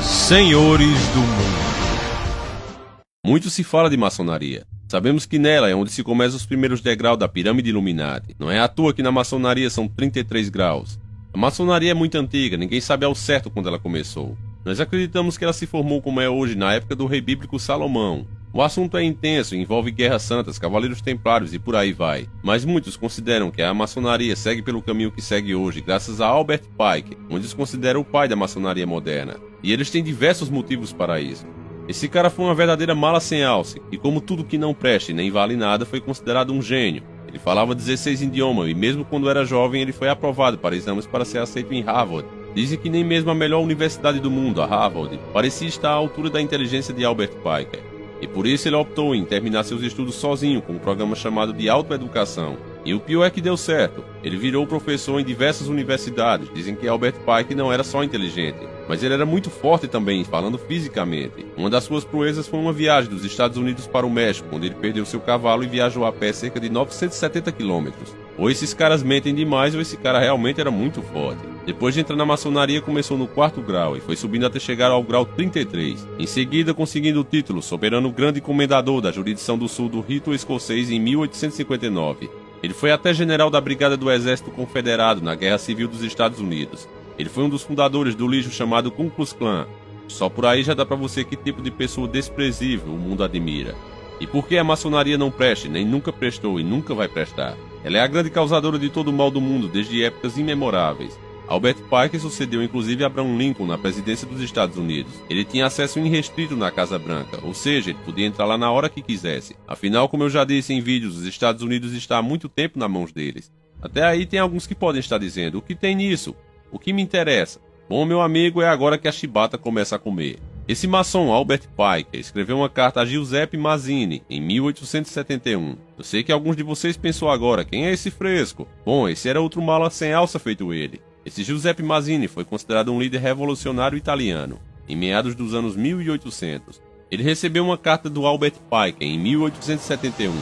Senhores do Mundo. Muito se fala de maçonaria. Sabemos que nela é onde se começam os primeiros degraus da pirâmide Illuminati. Não é à toa que na maçonaria são 33 graus. A maçonaria é muito antiga, ninguém sabe ao certo quando ela começou. Nós acreditamos que ela se formou como é hoje na época do rei bíblico Salomão. O assunto é intenso, envolve guerras santas, cavaleiros templários e por aí vai. Mas muitos consideram que a maçonaria segue pelo caminho que segue hoje, graças a Albert Pike, muitos consideram o pai da maçonaria moderna. E eles têm diversos motivos para isso. Esse cara foi uma verdadeira mala sem alce, e como tudo que não presta e nem vale nada, foi considerado um gênio. Ele falava 16 idiomas e mesmo quando era jovem ele foi aprovado para exames para ser aceito em Harvard. Dizem que nem mesmo a melhor universidade do mundo, a Harvard, parecia estar à altura da inteligência de Albert Pike. E por isso ele optou em terminar seus estudos sozinho com um programa chamado de autoeducação. E o pior é que deu certo. Ele virou professor em diversas universidades. Dizem que Albert Pike não era só inteligente, mas ele era muito forte também, falando fisicamente. Uma das suas proezas foi uma viagem dos Estados Unidos para o México, onde ele perdeu seu cavalo e viajou a pé cerca de 970 quilômetros. Ou esses caras mentem demais ou esse cara realmente era muito forte. Depois de entrar na maçonaria, começou no 4º grau e foi subindo até chegar ao grau 33. Em seguida, conseguindo o título Soberano Grande Comendador da Jurisdição do Sul do Rito Escocês em 1859. Ele foi até general da Brigada do Exército Confederado na Guerra Civil dos Estados Unidos. Ele foi um dos fundadores do lixo chamado Ku Klux Klan. Só por aí já dá pra você que tipo de pessoa desprezível o mundo admira. E por que a maçonaria não presta, nem nunca prestou e nunca vai prestar? Ela é a grande causadora de todo o mal do mundo desde épocas imemoráveis. Albert Pike sucedeu inclusive Abraham Lincoln na presidência dos Estados Unidos. Ele tinha acesso irrestrito na Casa Branca, ou seja, ele podia entrar lá na hora que quisesse. Afinal, como eu já disse em vídeos, os Estados Unidos está há muito tempo nas mãos deles. Até aí tem alguns que podem estar dizendo, o que tem nisso? O que me interessa? Bom, meu amigo, é agora que a chibata começa a comer. Esse maçom Albert Pike escreveu uma carta a Giuseppe Mazzini em 1871. Eu sei que alguns de vocês pensam agora, quem é esse fresco? Bom, esse era outro mala sem alça feito ele. Esse Giuseppe Mazzini foi considerado um líder revolucionário italiano, em meados dos anos 1800. Ele recebeu uma carta do Albert Pike em 1871.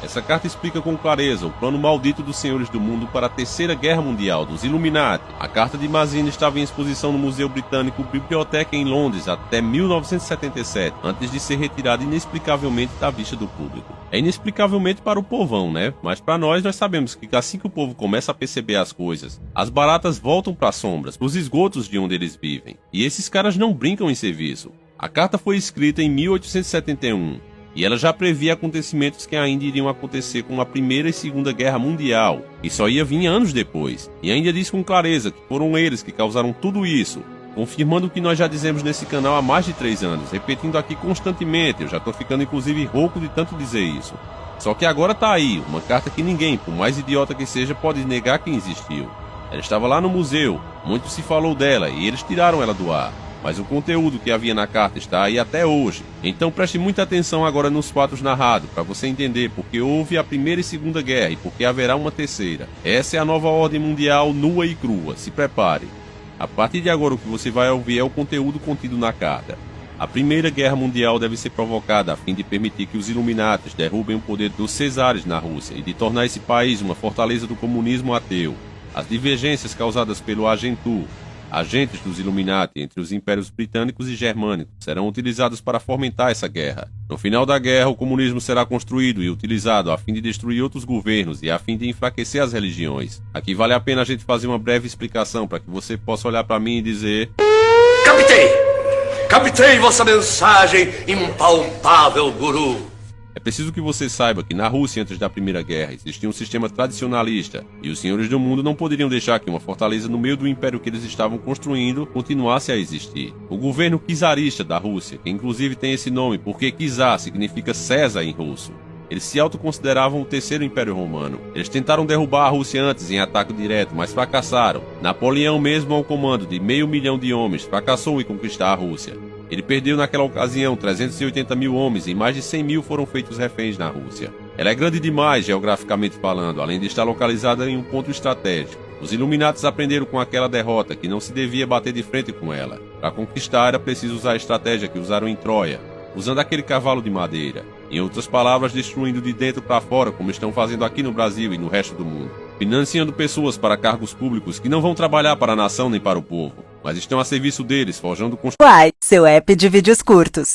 Essa carta explica com clareza o plano maldito dos senhores do mundo para a Terceira Guerra Mundial, dos Illuminati. A carta de Mazzini estava em exposição no Museu Britânico Biblioteca em Londres até 1977, antes de ser retirada inexplicavelmente da vista do público. É inexplicavelmente para o povão, né? Mas para nós sabemos que assim que o povo começa a perceber as coisas, as baratas voltam para as sombras, para os esgotos de onde eles vivem. E esses caras não brincam em serviço. A carta foi escrita em 1871. E ela já previa acontecimentos que ainda iriam acontecer com a Primeira e Segunda Guerra Mundial, e só ia vir anos depois. E ainda diz com clareza que foram eles que causaram tudo isso, confirmando o que nós já dizemos nesse canal há mais de 3 anos, repetindo aqui constantemente. Eu já tô ficando inclusive rouco de tanto dizer isso. Só que agora tá aí, uma carta que ninguém, por mais idiota que seja, pode negar que existiu. Ela estava lá no museu, muito se falou dela e eles tiraram ela do ar. Mas o conteúdo que havia na carta está aí até hoje. Então preste muita atenção agora nos fatos narrados, para você entender porque houve a Primeira e Segunda Guerra e porque haverá uma terceira. Essa é a nova ordem mundial nua e crua, se prepare. A partir de agora o que você vai ouvir é o conteúdo contido na carta. A Primeira Guerra Mundial deve ser provocada a fim de permitir que os Illuminatis derrubem o poder dos Cesares na Rússia e de tornar esse país uma fortaleza do comunismo ateu. As divergências causadas pelo Agentur, agentes dos Illuminati entre os impérios britânicos e germânicos, serão utilizados para fomentar essa guerra. No final da guerra, o comunismo será construído e utilizado a fim de destruir outros governos e a fim de enfraquecer as religiões. Aqui vale a pena a gente fazer uma breve explicação para que você possa olhar para mim e dizer: Captei vossa mensagem, impalpável guru. É preciso que você saiba que na Rússia, antes da Primeira Guerra, existia um sistema tradicionalista, e os senhores do mundo não poderiam deixar que uma fortaleza no meio do império que eles estavam construindo continuasse a existir. O governo czarista da Rússia, que inclusive tem esse nome porque czar significa César em russo, eles se autoconsideravam o Terceiro Império Romano. Eles tentaram derrubar a Rússia antes em ataque direto, mas fracassaram. Napoleão, mesmo ao comando de 500 mil de homens, fracassou em conquistar a Rússia. Ele perdeu naquela ocasião 380 mil homens e mais de 100 mil foram feitos reféns na Rússia. Ela é grande demais, geograficamente falando, além de estar localizada em um ponto estratégico. Os Illuminatis aprenderam com aquela derrota que não se devia bater de frente com ela. Para conquistar era preciso usar a estratégia que usaram em Troia, usando aquele cavalo de madeira. Em outras palavras, destruindo de dentro para fora, como estão fazendo aqui no Brasil e no resto do mundo. Financiando pessoas para cargos públicos que não vão trabalhar para a nação nem para o povo. mas estão a serviço deles, forjando Uai, seu app de vídeos curtos.